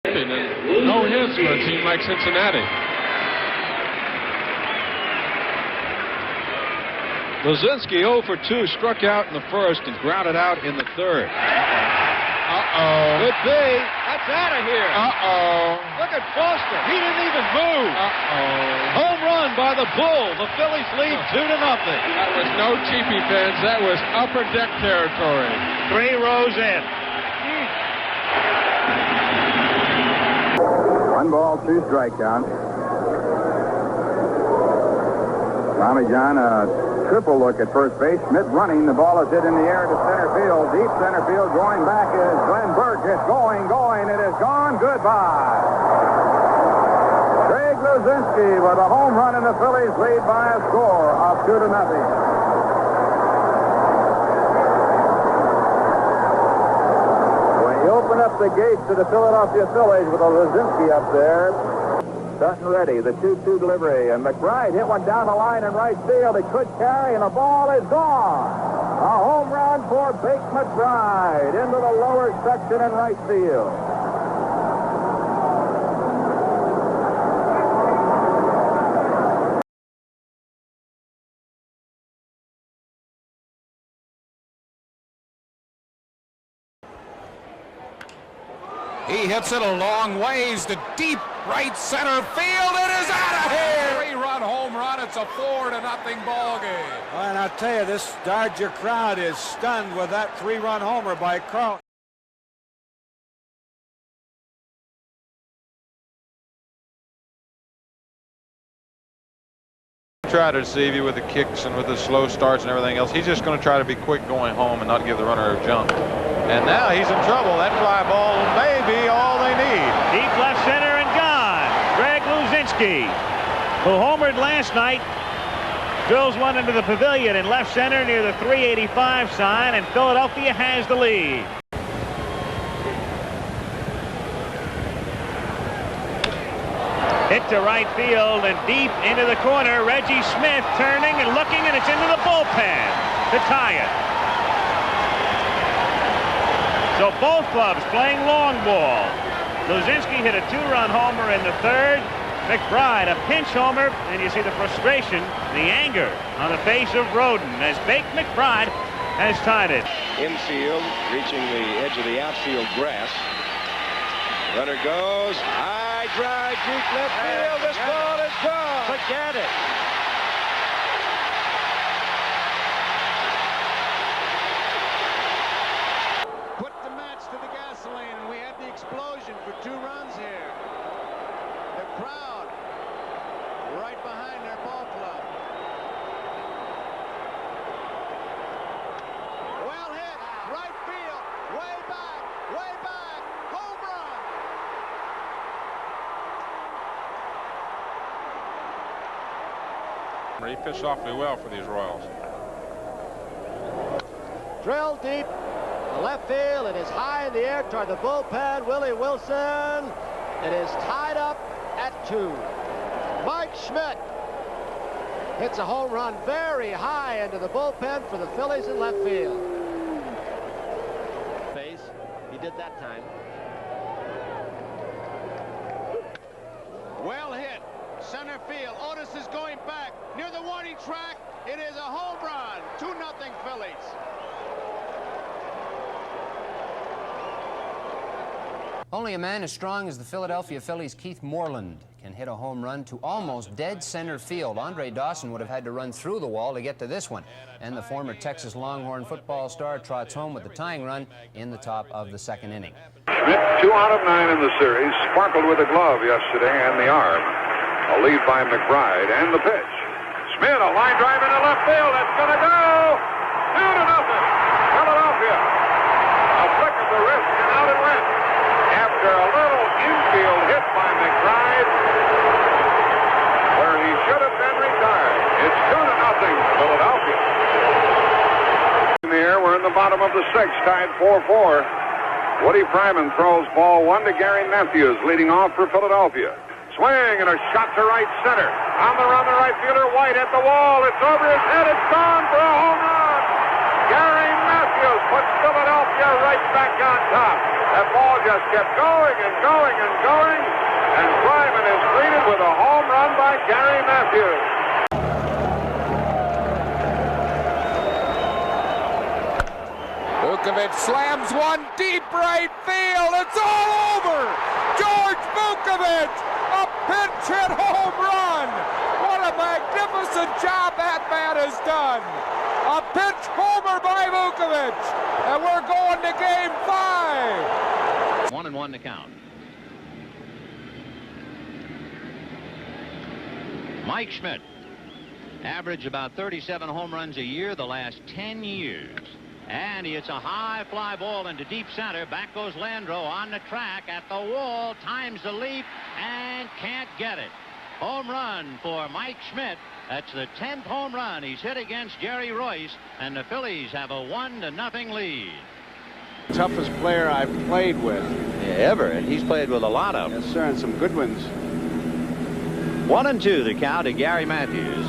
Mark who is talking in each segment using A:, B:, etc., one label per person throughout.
A: And no hits for a team like Cincinnati.
B: Luzinski 0 for 2, struck out in the first and grounded out in the third.
A: Uh-oh.
B: Could be. That's out of here.
A: Uh-oh.
B: Look at Foster. He didn't even move.
A: Uh-oh.
B: Home run by the Bull. The Phillies lead 2-0.
A: That was no cheapie fans. That was upper deck territory.
B: 3 rows in.
C: 1 ball, 2 strike count. Tommy John, a triple look at first base. Schmidt running. The ball is hit in the air to center field. Deep center field. Going back is Glenn Burke. It's going. It is gone. Goodbye. Craig Luzinski with a home run, and the Phillies lead by a score of 2-0. When you open up the gates to the Philadelphia Phillies with a Luzinski up there, Sutton ready, the 2-2 delivery, and McBride hit one down the line in right field. It could carry, and the ball is gone. A home run for Bake McBride into the lower section in right field.
D: He hits it a long ways to deep right center field. It is out of here. 3-run home run. It's a 4-0 ball game.
E: And I tell you, this Dodger crowd is stunned with that 3-run homer by Carlton.
B: Try to deceive you with the kicks and with the slow starts and everything else. He's just going to try to be quick going home and not give the runner a jump. And now he's in trouble. That fly ball may be all they need.
F: Deep left center and gone. Greg Luzinski, who homered last night, drills one into the pavilion in left center near the 385 sign, and Philadelphia has the lead. Hit to right field and deep into the corner. Reggie Smith turning and looking, and it's into the bullpen to tie it. So both clubs playing long ball. Luzinski hit a 2-run homer in the third. McBride a pinch homer, and you see the frustration, the anger on the face of Roden as Bake McBride has tied it.
G: Infield, reaching the edge of the outfield grass. Runner goes, high drive, deep left field. This ball is gone. Forget it.
H: Put the match to the gasoline, and we had the explosion for 2 runs here. The crowd right behind their ball club. Well hit, right field, way back, home run.
A: He pitched awfully well for these Royals.
I: Drilled deep. The left field. It is high in the air toward the bullpen. Willie Wilson. It is tied up at 2. Mike Schmidt hits a home run very high into the bullpen for the Phillies in left field. Base. He did that time.
H: Well hit, center field. Otis is going back near the warning track. It is a home run. 2-0 Phillies.
J: Only a man as strong as the Philadelphia Phillies' Keith Moreland can hit a home run to almost dead center field. Andre Dawson would have had to run through the wall to get to this one. And the former Texas Longhorn football star trots home with the tying run in the top of the second inning.
C: Schmidt, 2 out of 9 in the series. Sparkled with the glove yesterday and the arm. A lead by McBride and the pitch. Schmidt, a line drive into left field. That's going to go. 2-0. Philadelphia. A flick of the wrist and out it went. After a little infield hit by McBride, where he should have been retired. It's 2-0 Philadelphia. In the air, we're in the bottom of the 6th, tied 4-4. Woody Fryman throws ball 1 to Gary Matthews, leading off for Philadelphia. Swing and a shot to right center. On the run, the right fielder White at the wall. It's over his head. It's gone for a home run. Gary Matthews Matthews puts Philadelphia right back on top. That ball just kept going and going and going. And Bryman is greeted with a home run by Gary Matthews.
D: Vukovich slams one deep right field. It's all over. George Vukovich, a pinch hit home run. What a magnificent job that man has done. A pinch homer by Vukovich. And we're going to game 5.
K: 1-1 to count. Mike Schmidt averaged about 37 home runs a year the last 10 years. And he hits a high fly ball into deep center. Back goes Landreau on the track at the wall. Times the leap and can't get it. Home run for Mike Schmidt. That's the 10th home run he's hit against Jerry Royce. And the Phillies have a 1-0 lead.
E: Toughest player I've played with.
F: Yeah, ever. And he's played with a lot of them.
E: Yes, sir, and some good ones.
K: 1-2 the count to Gary Matthews.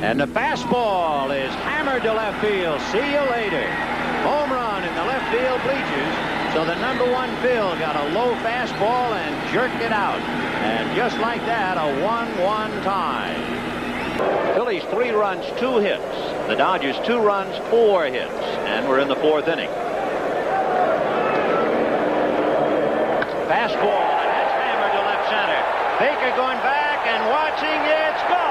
K: And the fastball is hammered to left field. See you later. Home run in the left field bleachers. So the #1 Phil got a low fastball and jerked it out. And just like that, a 1-1 tie. Phillies 3 runs, 2 hits. The Dodgers 2 runs, 4 hits. And we're in the 4th inning. Fastball, and that's hammered to left center. Baker going back and watching. It's gone.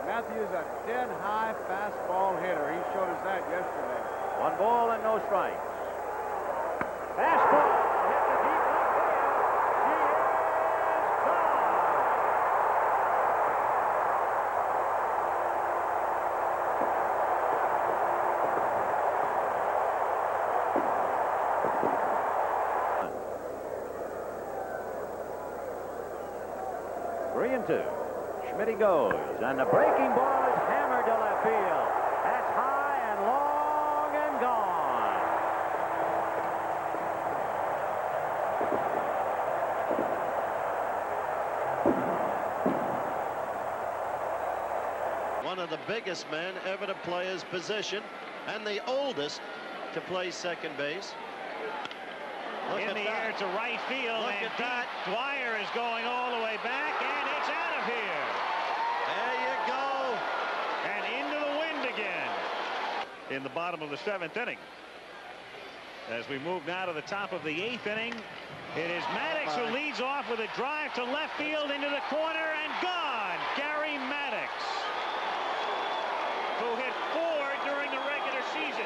E: Matthews, a dead high fastball hitter. He showed us that yesterday.
F: 1 ball and no strikes. Fastball hit the deep left field. He is gone. Three and 2. Schmidt goes, and the breaking ball is hammered to left field. That's high and long and gone.
L: One of the biggest men ever to play his position, and the oldest to play second base. Look
F: In
L: at
F: the
L: that.
F: air to right field.
L: Look
F: and
L: at that.
F: Dwyer is going all the way back, and it's out of here.
L: There you go.
F: And into the wind again. In the bottom of the 7th inning. As we move now to the top of the 8th inning, it is Maddox who leads off with a drive to left field into the corner and gone. Gary Maddox, who hit 4 during the regular season.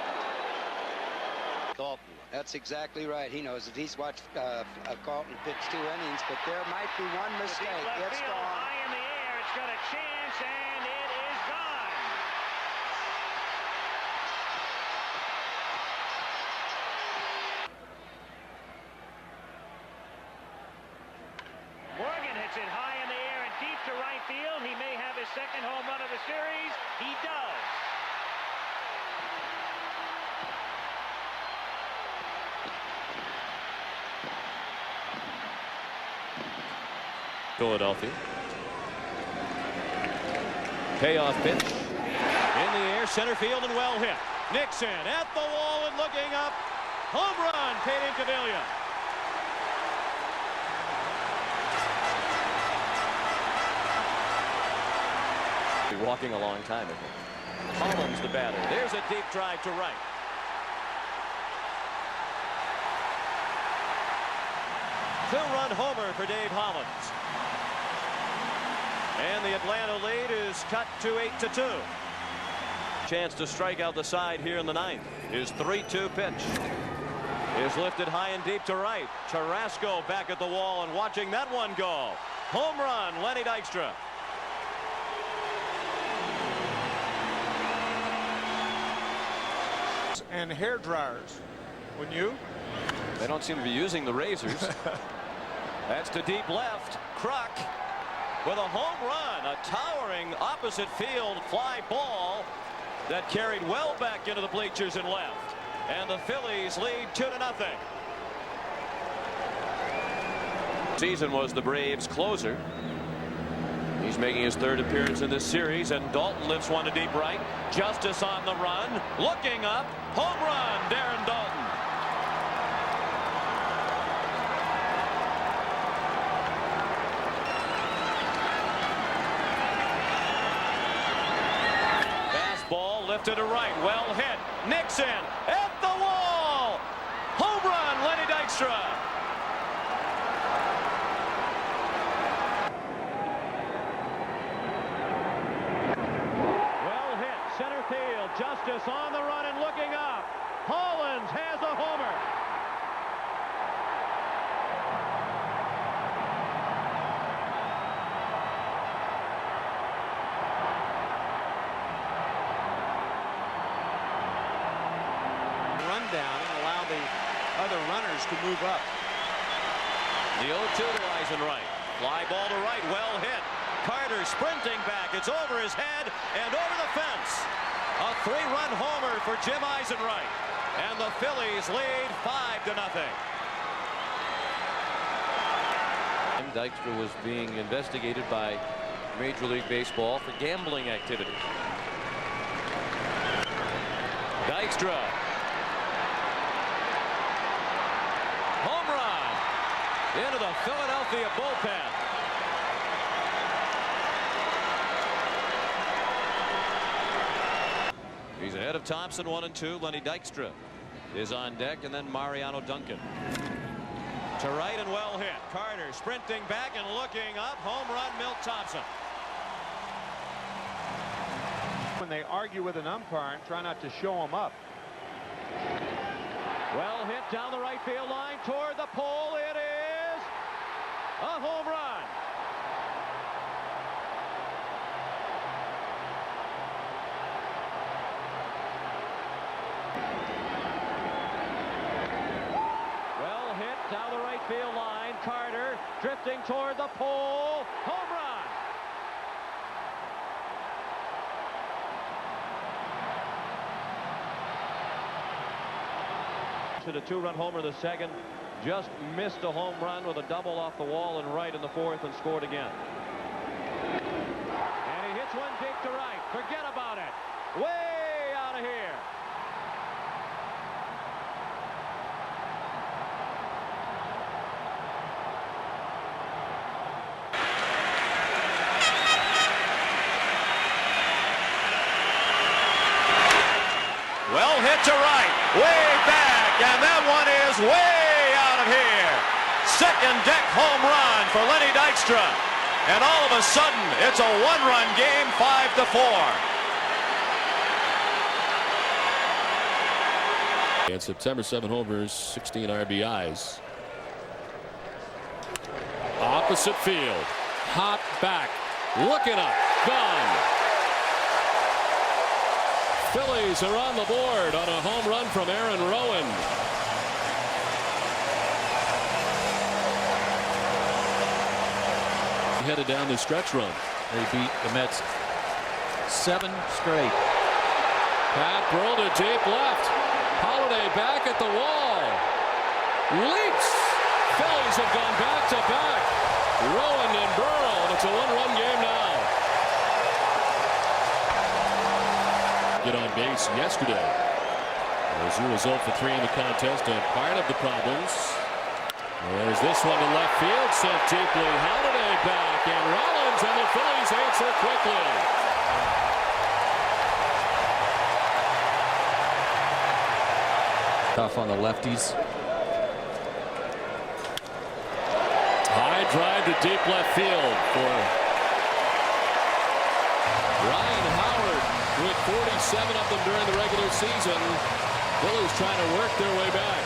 M: Carlton, that's exactly right. He knows it. He's watched Carlton pitch 2 innings, but there might be one mistake.
F: Left
M: It's
F: field,
M: gone.
F: high in the air. It's got a chance, and it is gone. Morgan hits it high in the air and deep to right field. He may have his 2nd home run of the series. He does.
N: Philadelphia. Payoff pitch. In the air, center field, and well hit. Nixon at the wall and looking up. Home run, Pete Incaviglia. Be walking a long time, I think. Collins the batter. There's a deep drive to right. Two-run homer for Dave Hollins. And the Atlanta lead is cut to 8-2. Chance to strike out the side here in the 9th. His 3-2 pitch is lifted high and deep to right. Carrasco back at the wall and watching that one go. Home run, Lenny Dykstra.
E: And hair dryers. Wouldn't you?
N: They don't seem to be using the razors. That's to deep left. Kruk with a home run, a towering opposite field fly ball that carried well back into the bleachers and left. And the Phillies lead 2-0. Season was the Braves' closer. He's making his third appearance in this series, and Dalton lifts one to deep right. Justice on the run, looking up, home run, Darren Dalton. Fastball lifted to right, well hit. Nixon at the wall. Home run, Lenny Dykstra.
F: Center field, Justice on the run and looking up. Hollins has a homer.
H: Run down and allow the other runners to move up.
N: The 0-2 to Eisenreich. Fly ball to right, well hit. Carter sprinting back. It's over his head and over the fence. A 3-run homer for Jim Eisenreich. And the Phillies lead 5-0.
O: Dykstra was being investigated by Major League Baseball for gambling activity.
N: Dykstra. Home run into the Philadelphia bullpen. He's ahead of Thompson, 1-2. Lenny Dykstra is on deck, and then Mariano Duncan. To right and well hit. Carter sprinting back and looking up. Home run, Milt Thompson.
E: When they argue with an umpire and try not to show them up.
F: Well hit down the right field line toward the pole. It is a home run. Down the right field line, Carter drifting toward the pole, home run. To the 2-run homer, the second, just missed a home run with a double off the wall and right in the fourth and scored again. And he hits one deep to right. Forget about it. Way out of here.
N: Well hit to right, way back, and that one is way out of here. Second deck home run for Lenny Dykstra. And all of a sudden, it's a 1-run game, 5-4.
P: In September, 7 homers, 16 RBIs. Opposite field, hot back, looking up, gone. Phillies are on the board on a home run from Aaron Rowan. Headed down the stretch run.
O: They beat the Mets 7 straight.
P: Pat Burrell to deep left. Holiday back at the wall. Leaps. Phillies have gone back to back. Rowan and Burrell, and it's a 1-run game now. Get on base yesterday. Ozuna was 0 for 3 in the contest, and part of the problems. There's this one to left field, sent deeply. Holiday back, and Rollins, and the Phillies answer quickly.
O: Tough on the lefties.
P: High drive to deep left field for Ryan Howard. With 47 of them during the regular season, Phillies trying to work their way back.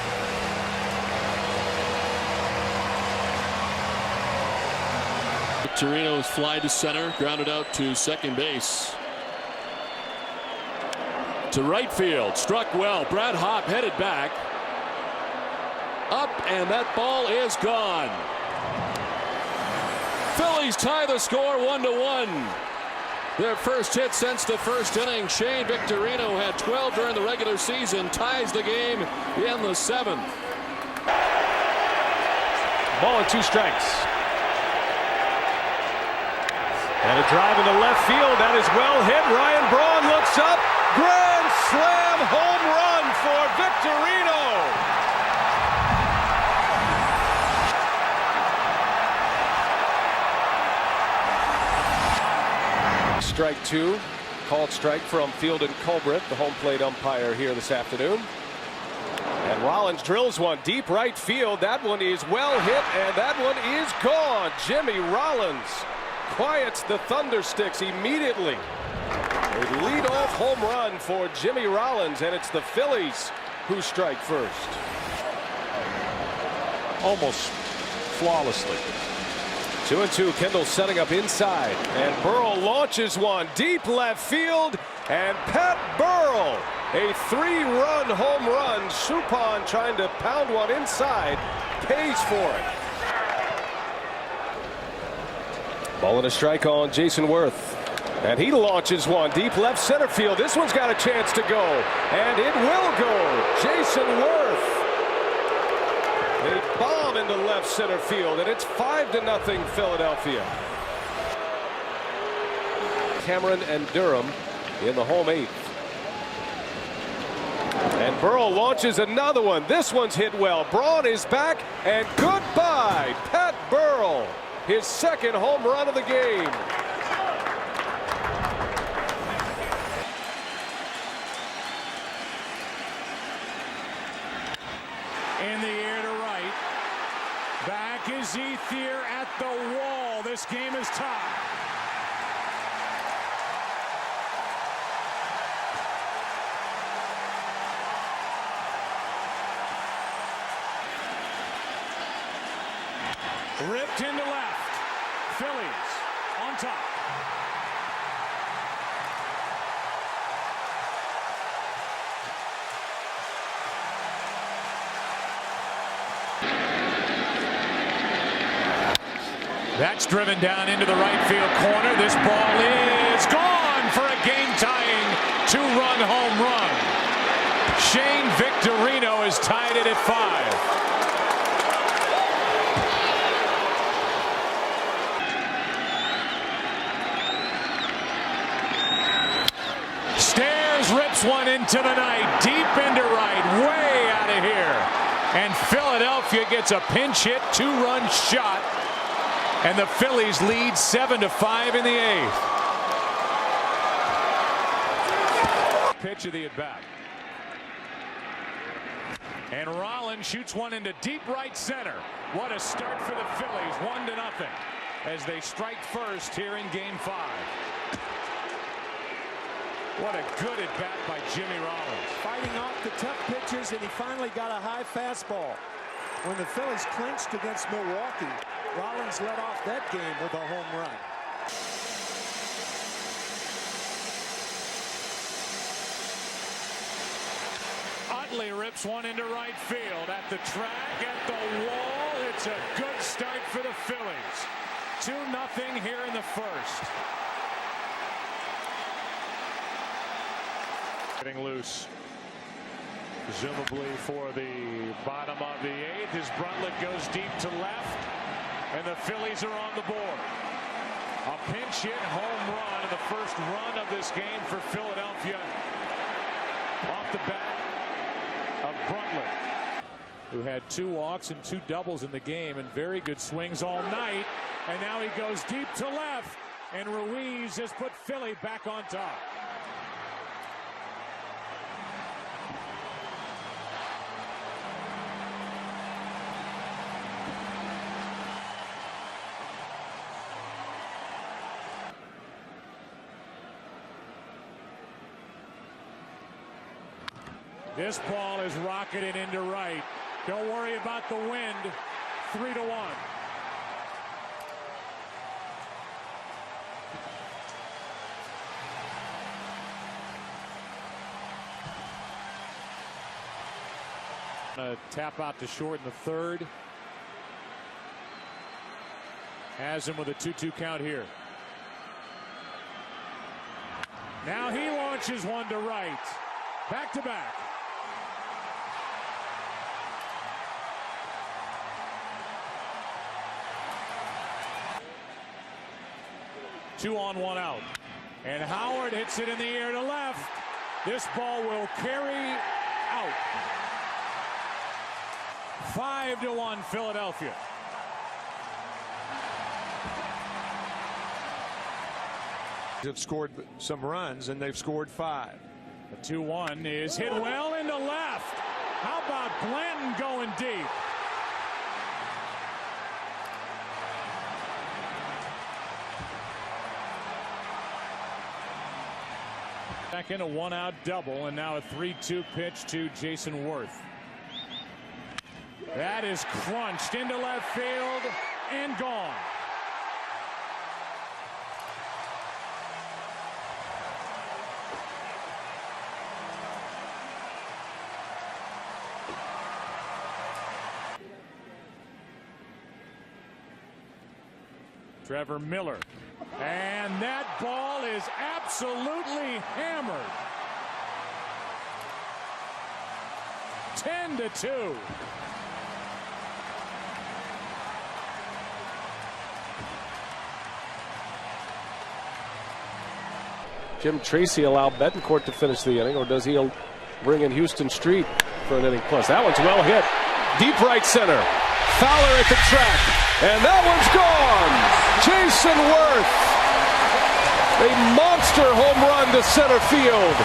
P: Victorino's fly to center, grounded out to second base. To right field, struck well. Brad Hopp headed back. Up, and that ball is gone. Phillies tie the score 1-1. Their first hit since the first inning. Shane Victorino had 12 during the regular season, ties the game in the 7th.
Q: Ball and 2 strikes. And a drive into left field. That is well hit. Ryan Braun looks up. Grand slam home run for Victorino. Strike 2. Called strike from Field and Culbreth, the home plate umpire here this afternoon. And Rollins drills one deep right field. That one is well hit, and that one is gone. Jimmy Rollins quiets the Thundersticks immediately. A leadoff home run for Jimmy Rollins, and it's the Phillies who strike first. Almost flawlessly. 2-2, Kendall setting up inside, and Burrell launches one deep left field, and Pat Burrell, a 3-run home run. Suppan trying to pound one inside, pays for it. Ball and a strike on Jason Worth, and he launches one deep left center field. This one's got a chance to go, and it will go. Jason Worth. A bomb into left center field, and it's 5-0 Philadelphia. Cameron and Durham in the home 8th. And Burrell launches another one. This one's hit well. Braun is back, and goodbye, Pat Burrell. His 2nd home run of the game.
D: In the air to right. Back is Ethier at the wall. This game is tied. Ripped into left. Phillies on top. That's driven down into the right field corner. This ball is gone for a game-tying 2-run home run. Shane Victorino has tied it at 5. Stairs rips one into the night, deep into right, way out of here. And Philadelphia gets a pinch hit 2-run shot. And the Phillies lead 7-5 in the 8th. Pitch of the at-bat. And Rollins shoots one into deep right center. What a start for the Phillies, 1-0, as they strike first here in Game 5. What a good at-bat by Jimmy Rollins.
R: Fighting off the tough pitches, and he finally got a high fastball. When the Phillies clinched against Milwaukee, Rollins led off that game with a home run.
D: Utley rips one into right field. At the track, at the wall. It's a good start for the Phillies. 2-0 here in the first. Getting loose. Presumably for the bottom of the 8th as Bruntlett goes deep to left, and the Phillies are on the board. A pinch hit home run in the first run of this game for Philadelphia off the bat of Bruntlett, who had 2 walks and 2 doubles in the game and very good swings all night. And now he goes deep to left, and Ruiz has put Philly back on top. This ball is rocketed into right. Don't worry about the wind. 3-1. Tap out to short in the 3rd. Has him with a 2-2 count here. Now he launches one to right. Back to back. 2 on, 1 out. And Howard hits it in the air to left. This ball will carry out. 5-1 Philadelphia. Have scored some runs, and they've scored 5. The 2-1 is hit well into left. How about Blanton going deep? Back in a 1-out double, and now a 3-2 pitch to Jason Worth. That is crunched into left field and gone. Trevor Miller. And that ball is absolutely hammered. 10-2.
Q: Jim Tracy allowed Betancourt to finish the inning, or does he bring in Houston Street for an inning plus? That one's well hit. Deep right center. Fowler at the track. And that one's gone. Jason Worth. A monster home run to center field.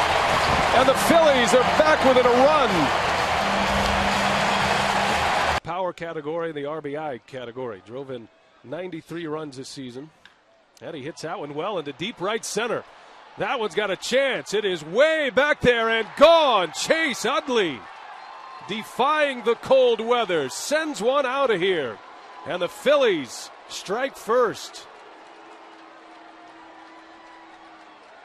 Q: And the Phillies are back within a run. Power category and the RBI category. Drove in 93 runs this season. And he hits that one well into deep right center. That one's got a chance. It is way back there and gone. Chase Utley, defying the cold weather, sends one out of here. And the Phillies strike first.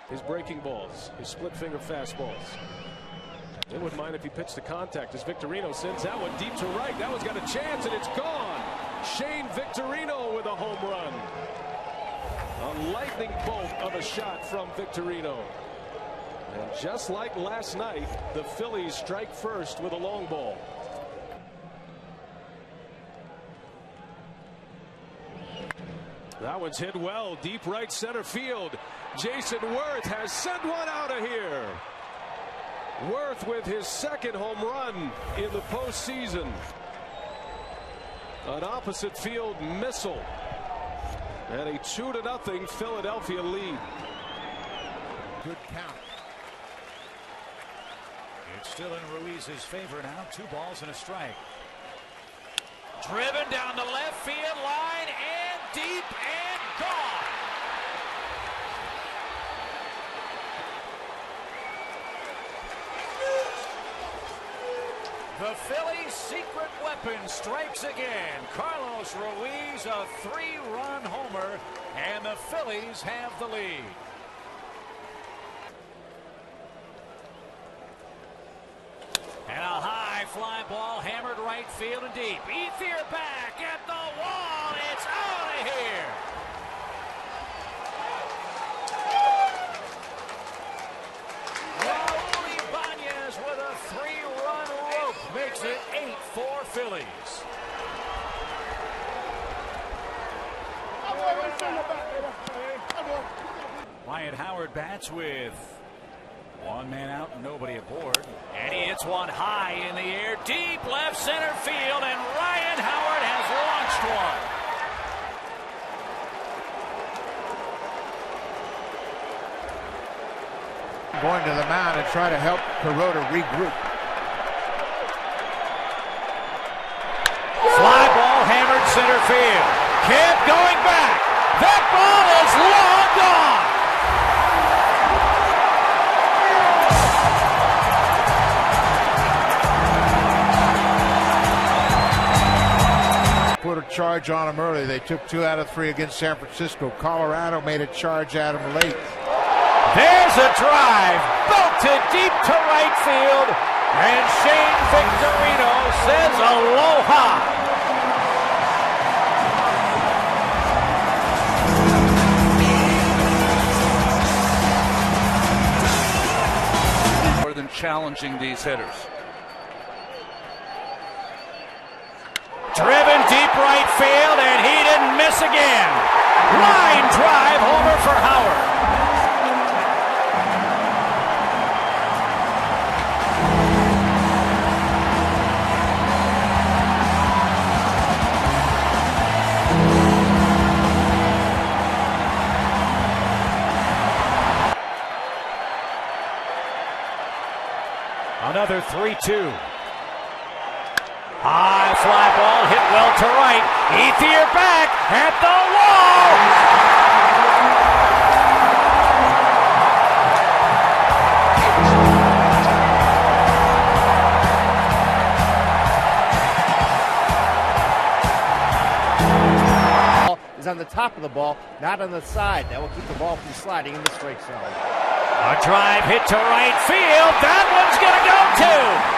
Q: His breaking balls, his split finger fastballs. They wouldn't mind if he pitched to contact as Victorino sends that one deep to right. That one's got a chance and it's gone. Shane Victorino with a home run. A lightning bolt of a shot from Victorino. And just like last night, the Phillies strike first with a long ball. That one's hit well, deep right center field. Jason Worth has sent one out of here. Worth with his second home run in the postseason. An opposite field missile. And a 2-0 Philadelphia lead.
S: Good count. It's still in Ruiz's favor now. 2 balls and a strike. Driven down the left field line and deep and gone. The Phillies' secret weapon strikes again. Carlos Ruiz, a 3-run homer, and the Phillies have the lead. And a high fly ball hammered right field and deep. Ethier back at the wall. It's out of here. Raul Ibanez with a 3-run rope makes it 8-4 Phillies. Wyatt Howard bats with 1 man out and nobody aboard. And he hits one high in the air, deep left center field, and Ryan Howard has launched one.
R: Going to the mound and try to help Kuroda regroup.
S: Fly ball hammered center field. Kept going back. That ball is long gone.
R: Put a charge on him early. They took 2 out of 3 against San Francisco. Colorado made a charge at him late.
S: There's a drive, belted deep to right field, and Shane Victorino says aloha.
T: More than challenging these hitters.
S: Driven deep right field, and he didn't miss again. Line drive homer for Howard. Another 3-2. High fly ball hit well to right. Ethier back at the wall.
I: Is on the top of the ball, not on the side. That will keep the ball from sliding in the strike zone.
S: A drive hit to right field. That one's going to go too.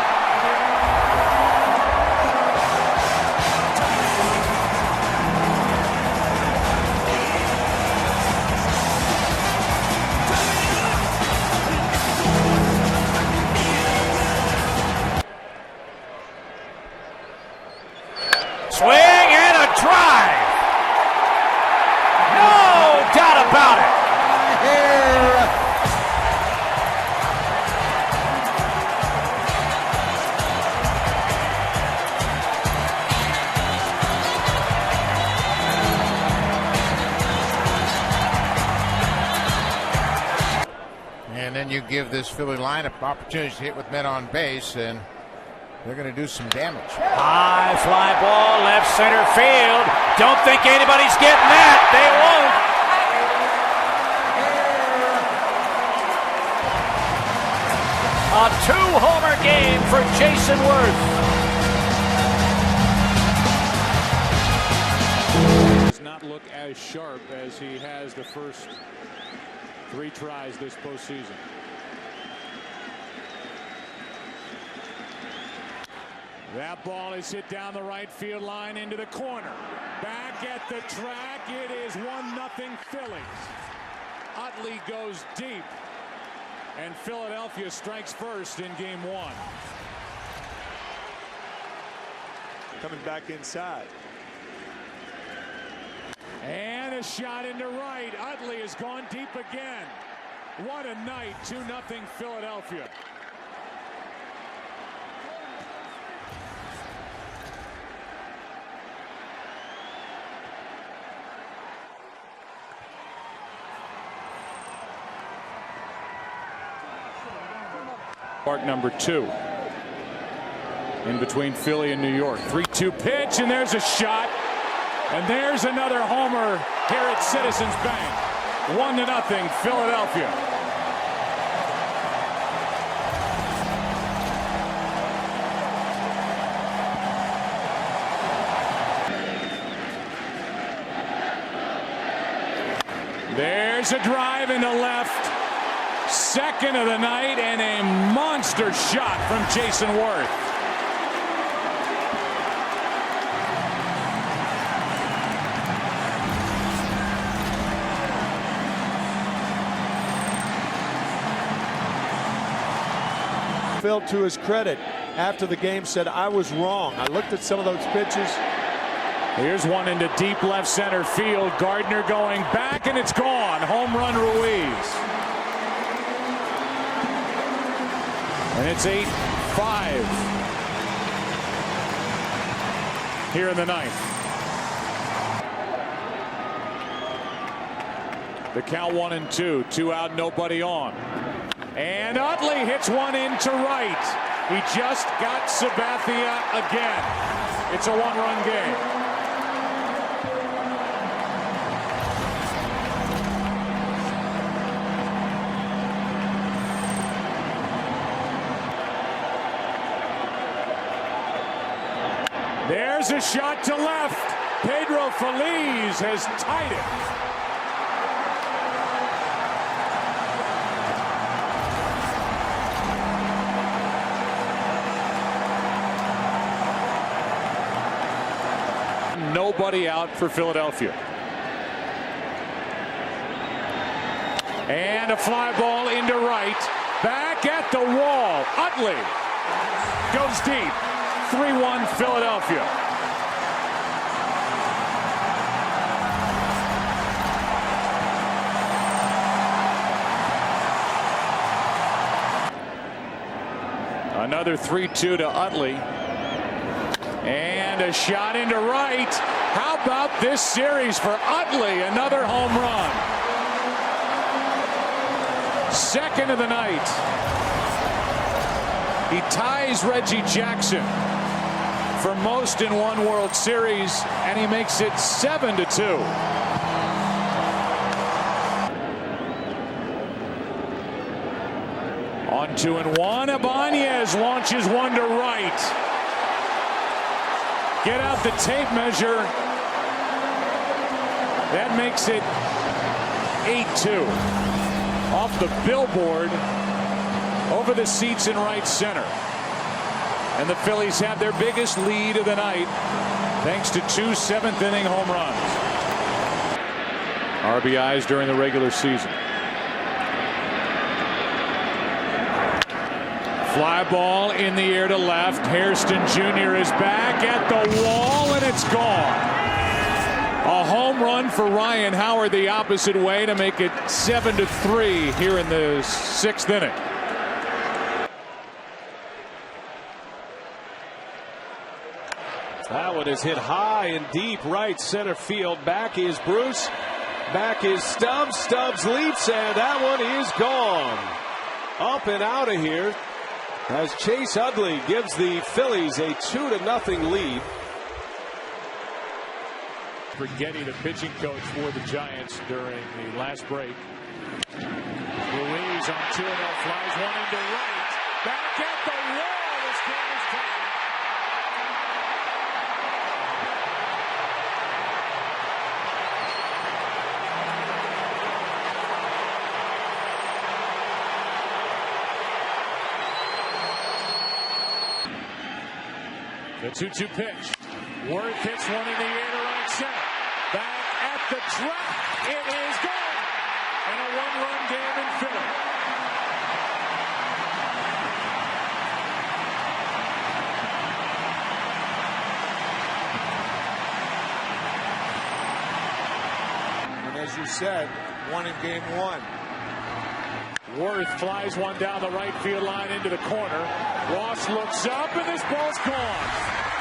S: Swing and a drive. No doubt about it.
U: And then you give this Philly lineup opportunities to hit with men on base, and they're going to do some damage.
S: High fly ball, left center field. Don't think anybody's getting that. They won't. A two-homer game for Jason Worth.
V: Does not look as sharp as he has the first 3 tries this postseason. That ball is hit down the right field line into the corner. Back at the track, it is 1-0 Phillies. Utley goes deep, and Philadelphia strikes first in game 1.
R: Coming back inside.
V: And a shot into right. Utley has gone deep again. What a night, 2-0 Philadelphia. Part number 2 in between Philly and New York. 3-2 pitch, and there's a shot, and there's another homer here at Citizens Bank. 1-0 Philadelphia. There's a drive into left. Second of the night, and a monster shot from Jason Worth.
R: Phil, to his credit, after the game said, I was wrong. I looked at some of those pitches.
V: Here's one into deep left center field. Gardner going back, and it's gone. Home run Ruiz. And it's 8-5 here in the ninth. The count 1-2. 2 out, nobody on. And Utley hits one into right. He just got Sabathia again. It's a 1-run game. There's a shot to left. Pedro Feliz has tied it. Nobody out for Philadelphia. And a fly ball into right. Back at the wall. Utley goes deep. 3-1 Philadelphia. Another 3-2 to Utley. And a shot into right. How about this series for Utley? Another home run. Second of the night. He ties Reggie Jackson for most in one World Series, and he makes it 7-2. On 2-1, Ibanez launches one to right. Get out the tape measure. That makes it 8-2. Off the billboard over the seats in right center. And the Phillies have their biggest lead of the night thanks to 2 seventh-inning home runs. RBIs during the regular season. Fly ball in the air to left. Hairston Jr. is back at the wall, and it's gone. A home run for Ryan Howard the opposite way to make it 7-3 here in the 6th inning.
Q: That one is hit high and deep right center field. Back is Bruce. Back is Stubbs. Stubbs leaps, and that one is gone. Up and out of here as Chase Utley gives the Phillies a 2-0 lead.
V: Getty, the pitching coach for the Giants during the last break. Ruiz on 2-0, flies one into right. Back at the wall. This game is tied. The 2-2 pitch. Worth hits one in the air to right center. Back at the track. It is gone. And a one-run game in Philly.
R: And as you said, one in game 1.
V: Worth flies one down the right field line into the corner. Ross looks up, and this ball's gone.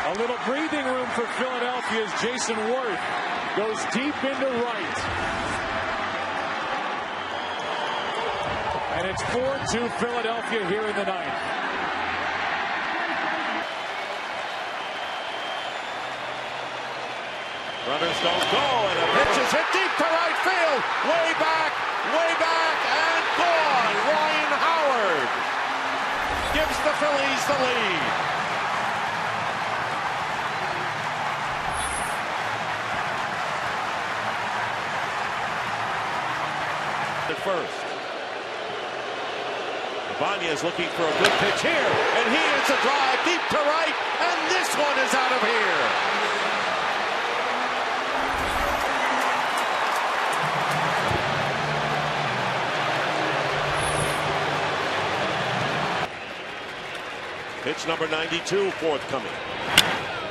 V: A little breathing room for Philadelphia's Jason Worth goes deep into right. And it's 4-2 Philadelphia here in the 9th.
B: Runners don't go, and a pitch is hit deep to right field. Way back, and gone. Ryan Howard gives the Phillies the lead. At first. Ibanez looking for a good pitch here, and he hits a drive deep to right, and this one is out of here. Pitch number 92 forthcoming.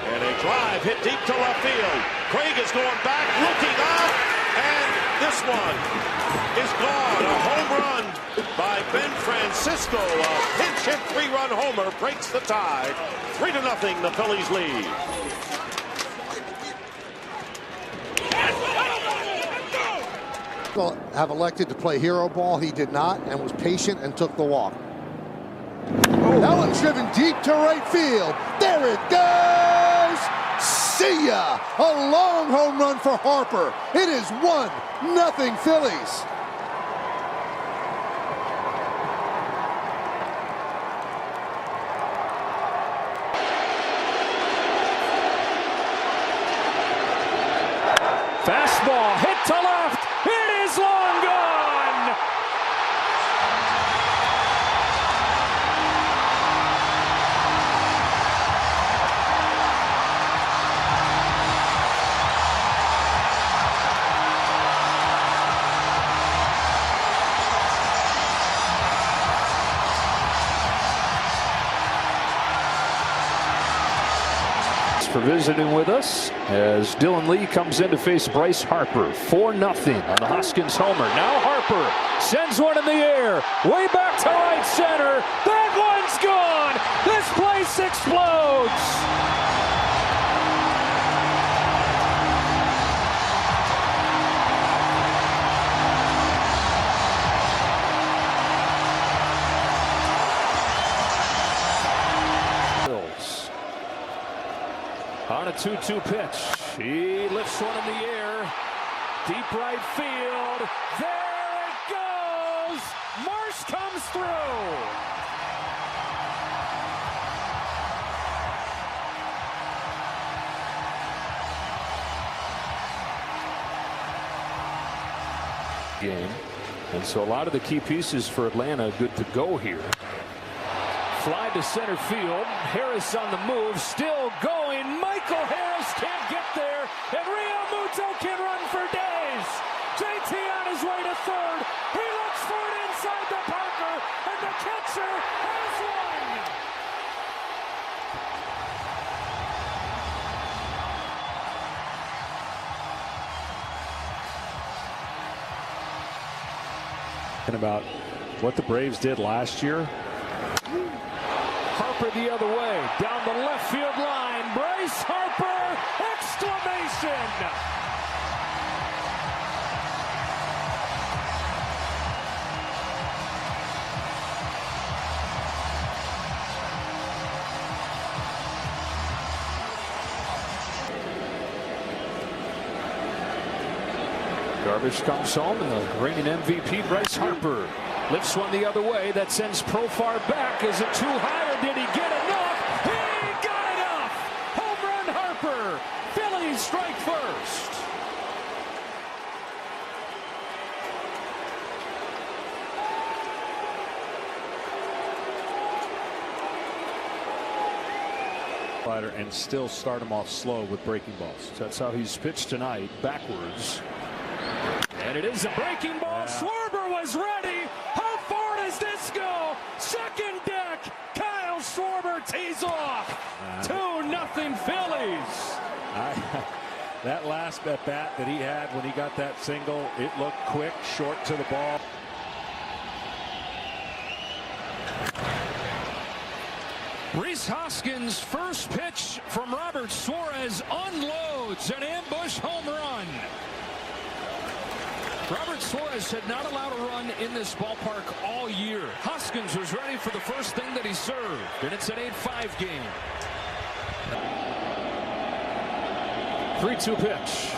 B: And a drive hit deep to left field. Craig is going back, looking up, and this one is gone. A home run by Ben Francisco. A pinch hit 3-run homer breaks the tie. 3-0, the Phillies lead.
G: Have elected to play hero ball. He did not, and was patient and took the walk. That one's driven deep to right field. There it goes. See ya. A long home run for Harper. It is 1-0 Phillies.
V: Fastball hit to left. It is long gone.
W: For visiting with us as Dylan Lee comes in to face Bryce Harper. 4-0 on the Hoskins homer. Now Harper sends one in the air, way back to right center. That one's gone. On a 2-2 pitch. He lifts one in the air. Deep right field. There it goes. Marsh comes through. Game. And so a lot of the key pieces for Atlanta good to go here. Fly to center field. Harris on the move. Still going. Michael Harris can't get there. And Real Muto can run for days. JT on his way to third. He looks for it inside the Parker. And the catcher has one.
Q: About what the Braves did last year. Harper the other way, down the left field line. Bryce Harper, exclamation! Darvish comes home, and the reigning MVP, Bryce Harper, lifts one the other way. That sends Profar back. Is it too high, or did he get enough? He got enough! Home run Harper! Phillies strike first.
A: And still start him off slow with breaking balls.
W: So that's how he's pitched tonight, backwards. And it is a breaking ball. Schwarber was ready. How far does this go? Second deck. Kyle Schwarber tees off. 2-0 Phillies.
A: That last at bat that he had when he got that single, it looked quick, short to the ball.
W: Rhys Hoskins' first pitch from Robert Suarez unloads an ambush home run. Robert Suarez had not allowed a run in this ballpark all year. Hoskins was ready for the first thing that he served, and it's an 8-5 game. 3-2 pitch.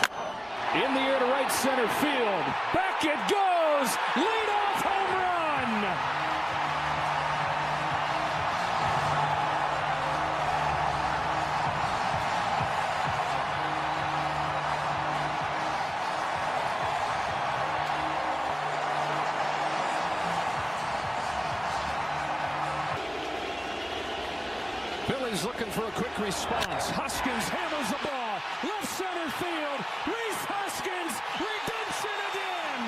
W: In the air to right center field. Back it goes. Leadoff home run. Phillies looking for a quick response. Hoskins hammers the ball. Left center field. Rhys Hoskins. Redemption again.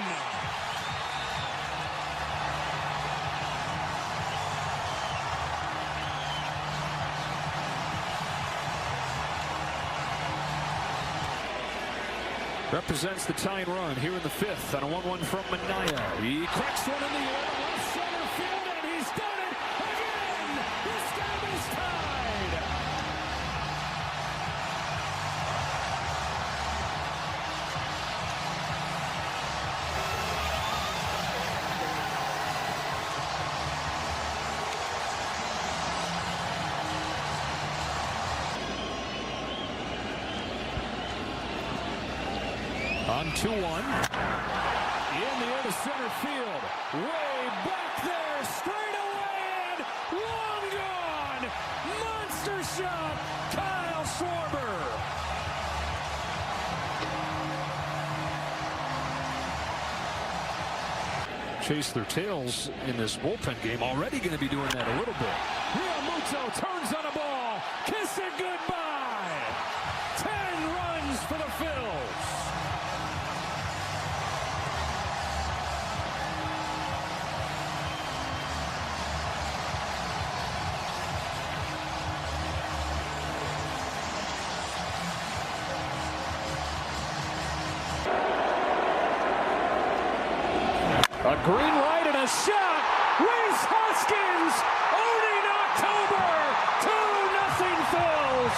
W: Represents the tying run here in the fifth on a 1-1 from Manaea. He cracks one in the air. Left center field, and he's done it again. This game is tied. On 2-1. In the air to center field. Way back there. Straight away and long gone. Monster shot. Kyle Schwarber. Chase their tails in this bullpen game. Already going to be doing that a little bit. Real Muto turns on a ball. Kiss it goodbye. 10 runs for the Phils. A green light and a shot. Rhys Hoskins owning October. 2-0 Phils.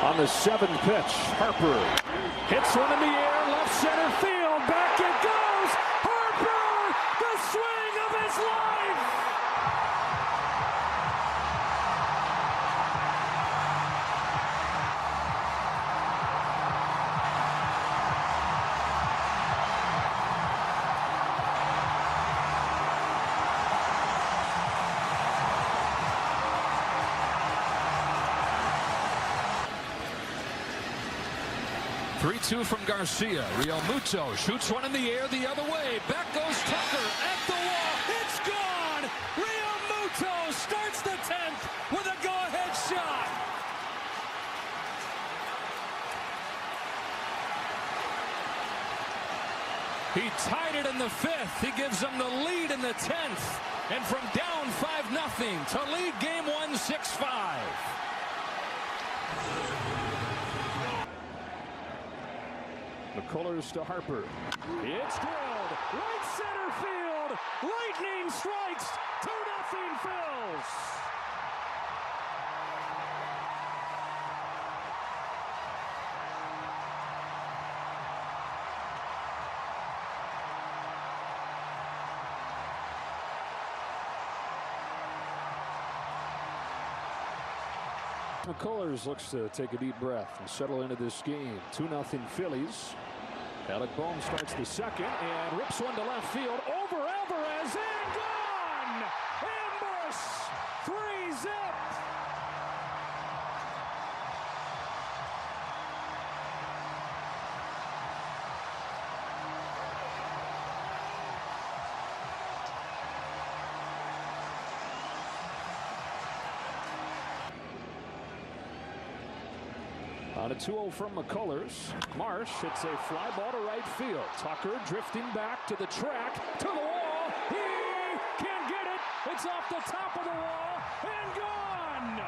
W: On the 7th pitch, Harper hits one in the air, left center field. Back it goes. Harper, the swing of his life.
T: Three-two from Garcia. Real Muto shoots one in the air the other way. Back goes Tucker at the wall. It's gone. Real Muto starts the 10th with a go-ahead shot. He tied it in the 5th. He gives them the lead in the 10th. And from down 5-0 to lead game 1 6-5.
W: McCullers to Harper. It's drilled. Right center field. Lightning strikes. 2-0 Phils. McCullers looks to take a deep breath and settle into this game. 2-0 Phillies. Alec Bohm starts the 2nd and rips one to left field. Over Alvarez and gone! Ambush! 3-zip! On a 2-0 from McCullers. Marsh hits a fly ball to right field. Tucker drifting back to the track, to the wall. He can't get it. It's off the top of the wall and gone.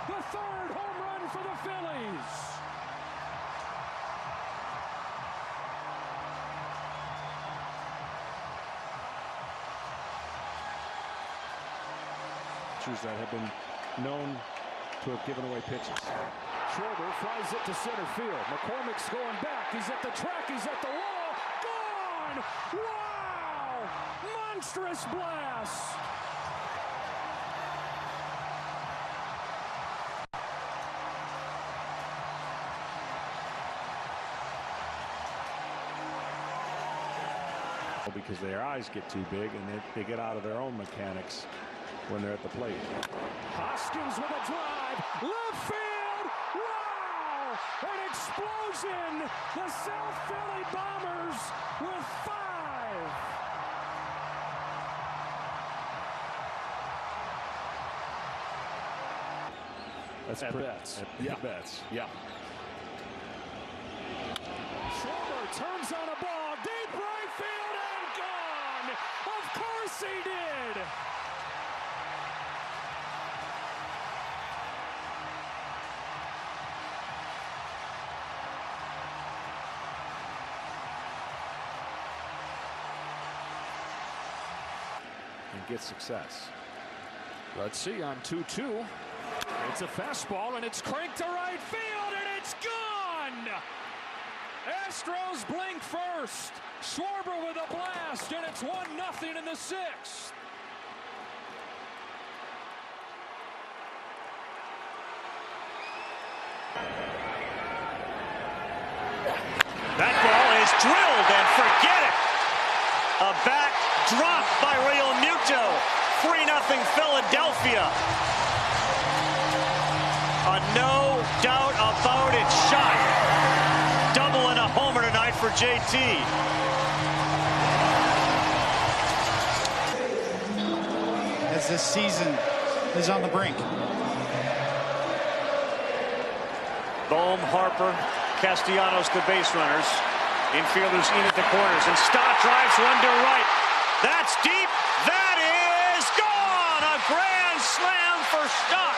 W: The 3rd home run for the Phillies. That have been known to have given away pitches. Schwarber flies it to center field. McCormick's going back. He's at the track. He's at the wall. Gone! Wow! Monstrous blast!
A: Because their eyes get too big and they get out of their own mechanics when they're at the plate.
W: Hoskins with a drive. Left field! Wow! An explosion! The South Philly Bombers with 5!
A: That's
W: at bats.
A: Yeah. Bats. Yeah.
W: Schwarber turns on a ball. Deep right field and gone! Of course he did!
A: And get success.
W: Let's see on 2-2. It's a fastball and it's cranked to right field and it's gone! Astros blink first. Schwarber with a blast and it's 1-0 in the 6th.
C: That ball is drilled and forget it. A back drop by Real Muto. 3-0 Philadelphia. A no doubt about it shot. Double and a homer tonight for JT.
J: As this season is on the brink.
C: Bohm, Harper, Castellanos, the base runners. Infielders in at the corners, and Stott drives one to right. That's deep. That is gone. A grand slam for Stott.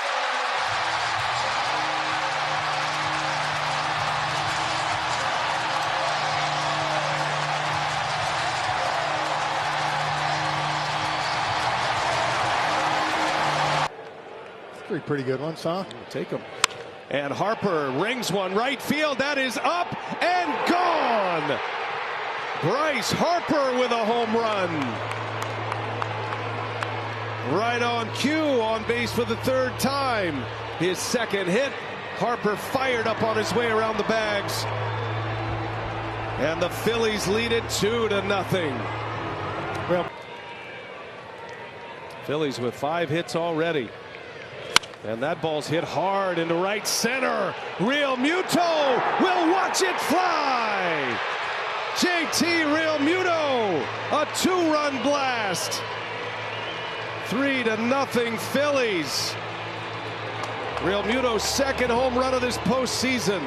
G: Three pretty good ones, huh?
W: Take them.
Q: And Harper rings one right field. That is up and gone. Bryce Harper with a home run. Right on cue, on base for the third time. His second hit. Harper fired up on his way around the bags. And the Phillies lead it 2-0. Well, Phillies with 5 hits already. And that ball's hit hard into right center. Real Muto will watch it fly. JT Real Muto, a 2-run blast. 3-0 Phillies. Real Muto's second home run of this postseason.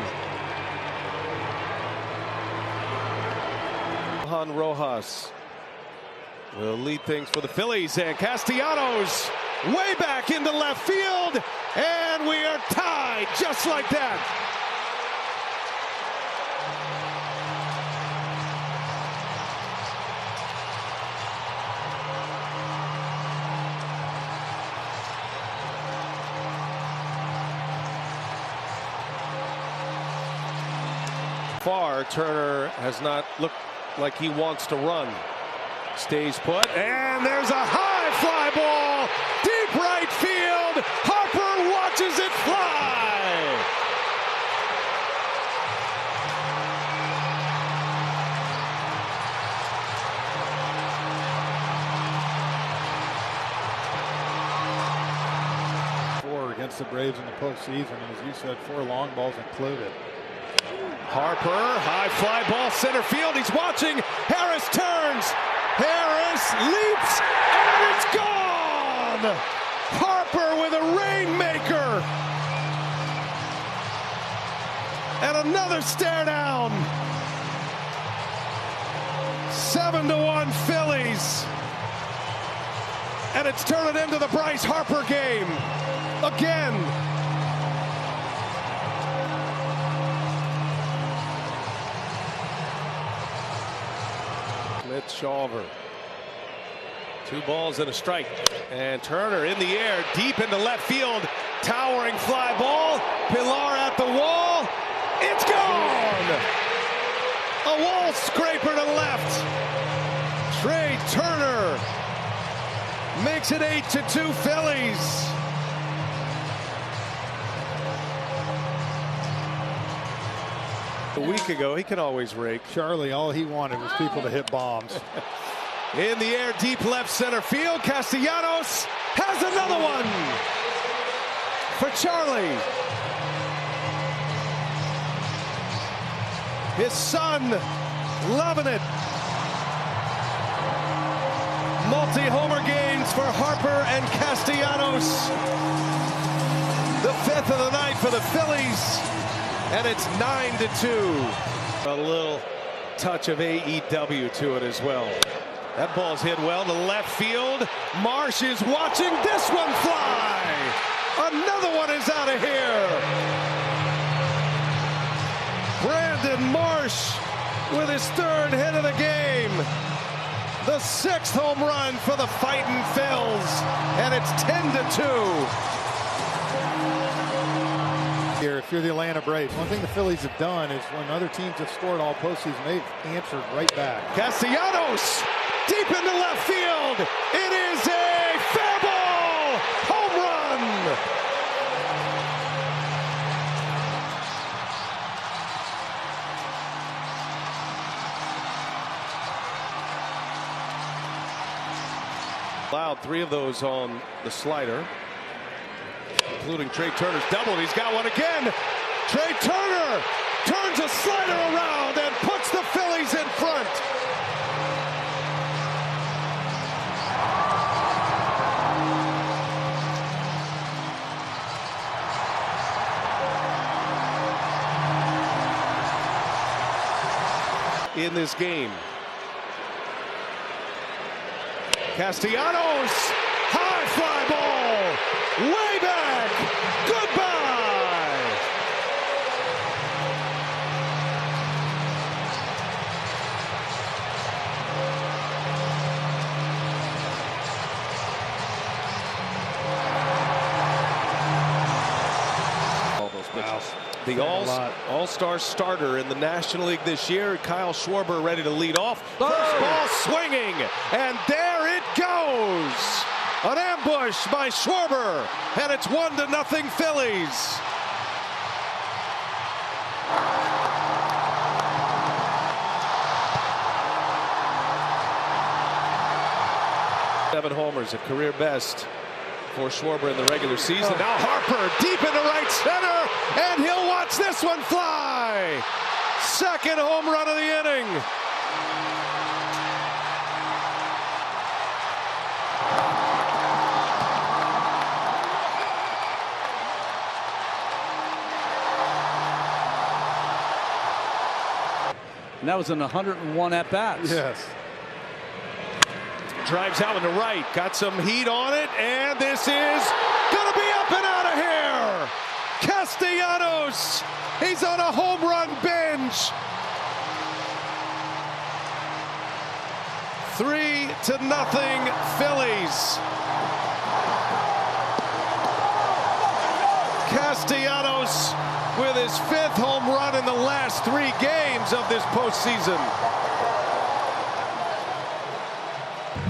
Q: Juan Rojas will lead things for the Phillies, and Castellanos way back into left field, and we are tied just like that. Far, Turner has not looked like he wants to run. Stays put, and there's a high fly ball, deep right field. Harper watches it fly.
E: Four against the Braves in the postseason, and as you said, 4 long balls included.
Q: Harper, high fly ball, center field. He's watching. Harris turns. Harris leaps, and it's gone. Harper with a rainmaker. And another stare down. 7-1 Phillies. And it's turning into the Bryce Harper game. Again. Shawver. 2 balls and a strike. And Turner in the air, deep into left field. Towering fly ball. Pilar at the wall. It's gone! A wall scraper to left. Trey Turner makes it 8-2 Phillies. A week ago, he can always rake.
E: Charlie, all he wanted was people to hit bombs.
Q: In the air, deep left center field. Castellanos has another one for Charlie. His son loving it. Multi-homer games for Harper and Castellanos. The 5th of the night for the Phillies. And it's 9-2. A little touch of AEW to it as well. That ball's hit well to left field. Marsh is watching this one fly. Another one is out of here. Brandon Marsh with his 3rd hit of the game. The 6th home run for the Fightin' Phils. And it's 10-2.
E: Here, if you're the Atlanta Braves, one thing the Phillies have done is when other teams have scored all postseason, they've answered right back.
Q: Castellanos deep into left field. It is a fair ball home run. Allowed 3 of those on the slider, including Trey Turner's double. He's got one again. Trey Turner turns a slider around and puts the Phillies in front. In this game, Castellanos, high fly ball, way back, goodbye.
E: All those pitches.
Q: The all-star starter in the National League this year, Kyle Schwarber, ready to lead off. First ball swinging, and there it goes. An ambush by Schwarber, and it's 1-0 Phillies. Seven homers, a career best for Schwarber in the regular season. Now Harper deep into right center, and he'll watch this one fly. Second home run of the inning.
K: And that was in 101 at-bats.
E: Yes.
Q: Drives out into right, got some heat on it, and this is gonna be up and out of here. Castellanos, he's on a home run binge. 3-0 Phillies. Castellanos with his 5th home run in the last 3 games of this postseason.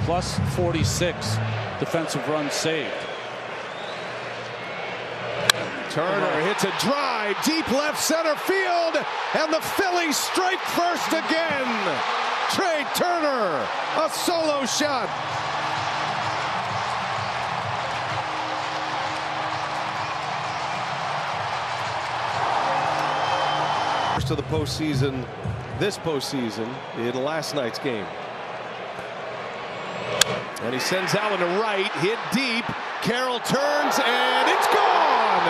K: Plus 46 defensive runs saved.
Q: Turner hits a drive deep left center field, and the Phillies strike first again. Trey Turner, a solo shot. First of the postseason, this postseason, in last night's game. And he sends Allen to right, hit deep. Carroll turns, and it's gone!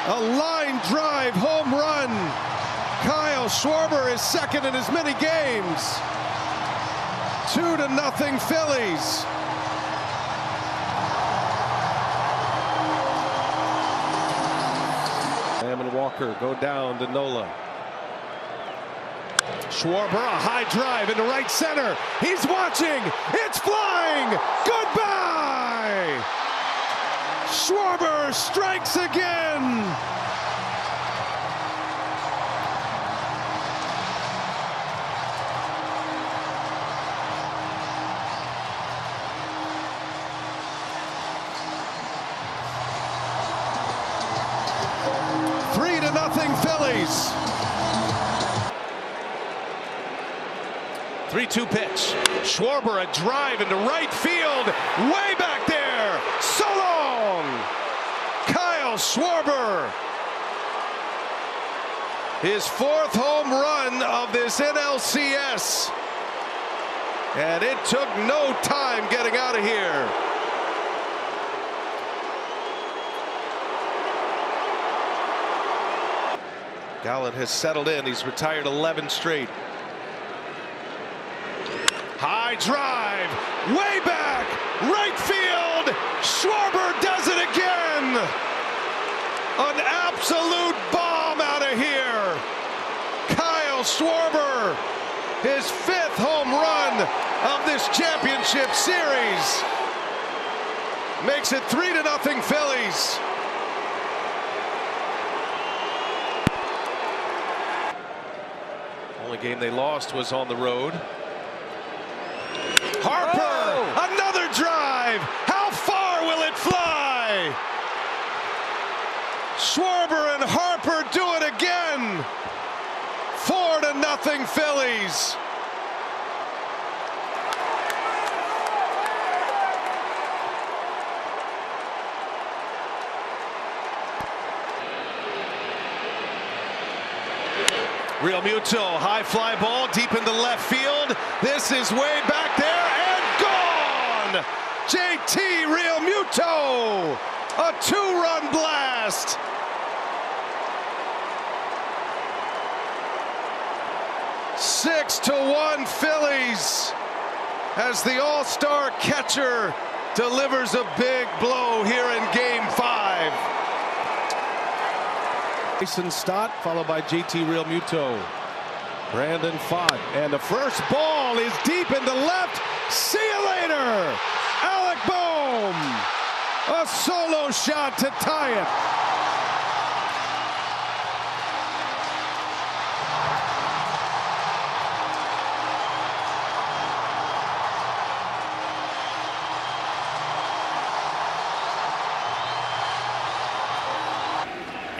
Q: A line drive home run. Kyle Schwarber is second in as many games. 2-0 Phillies. Lamb and Walker go down to Nola. Schwarber, a high drive into right center. He's watching. It's flying. Goodbye. Schwarber strikes again. Phillies. 3-2 pitch. Schwarber, a drive into right field. Way back there. So long. Kyle Schwarber. His 4th home run of this NLCS. And it took no time getting out of here. Gallen has settled in. He's retired 11 straight. High drive, way back, right field. Schwarber does it again. An absolute bomb out of here. Kyle Schwarber, his 5th home run of this championship series. Makes it 3-0 Phillies. Only game they lost was on the road. Harper, another drive. How far will it fly? Schwarber and Harper do it again. 4-0 Phillies. Real Muto, high fly ball deep into left field. This is way back there and gone. JT Real Muto, a 2-run blast. Six to 1 Phillies as the all-star catcher delivers a big blow here in Game 5. Jason Stott followed by JT Real Muto. Brandon Pfaadt, and the first ball is deep into left. See you later. Alec Bohm, a solo shot to tie it.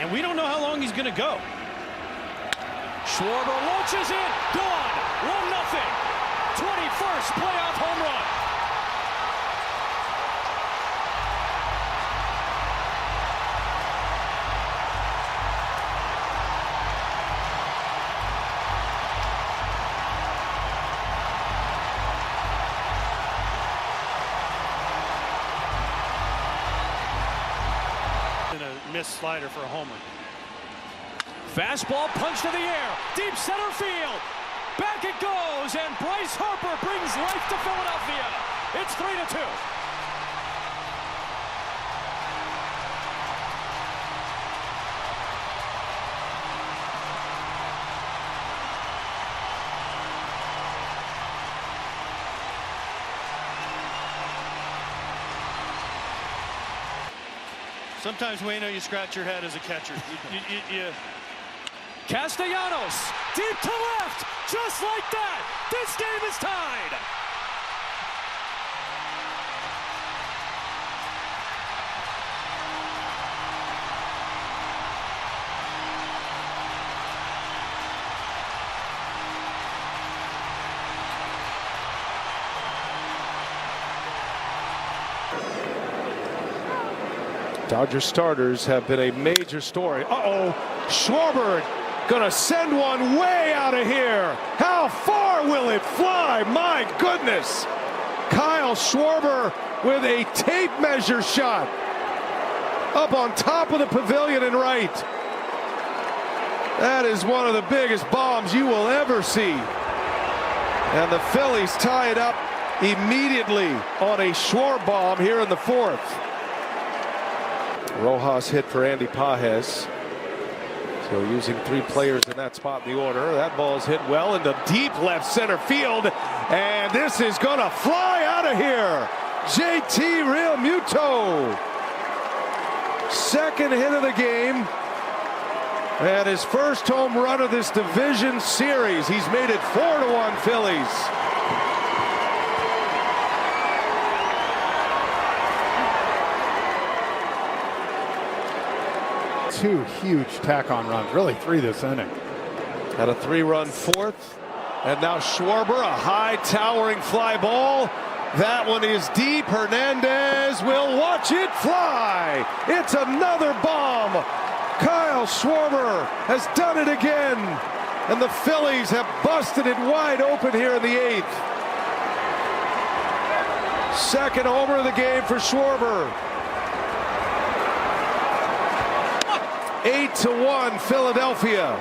H: and we don't know how long he's going to go.
W: Schwarber launches it. Gone. 1-0. 21st playoff home run.
H: Missed slider for a homer.
W: Fastball punch to the air. Deep center field. Back it goes, and Bryce Harper brings life to Philadelphia. It's 3-2.
H: Sometimes, Wayno, you scratch your head as a catcher.
W: Castellanos, deep to left, just like that. This game is tied. Dodger starters have been a major story. Schwarber gonna send one way out of here. How far will it fly? My goodness. Kyle Schwarber with a tape measure shot up on top of the pavilion and right. That is one of the biggest bombs you will ever see. And the Phillies tie it up immediately on a Schwarber bomb here in the fourth. Rojas hit for Andy Pages. So using three players in that spot in the order. That ball is hit well into deep left center field. And this is going to fly out of here. JT Realmuto. Second hit of the game. And his first home run of this division series. He's made it 4-1 Phillies.
E: Two huge tack-on runs, really three this inning.
Q: Had a 3-run fourth, and now Schwarber, a high towering fly ball. That one is deep. Hernandez will watch it fly. It's another bomb. Kyle Schwarber has done it again, and the Phillies have busted it wide open here in the eighth. Second homer of the game for Schwarber. 8-1 Philadelphia.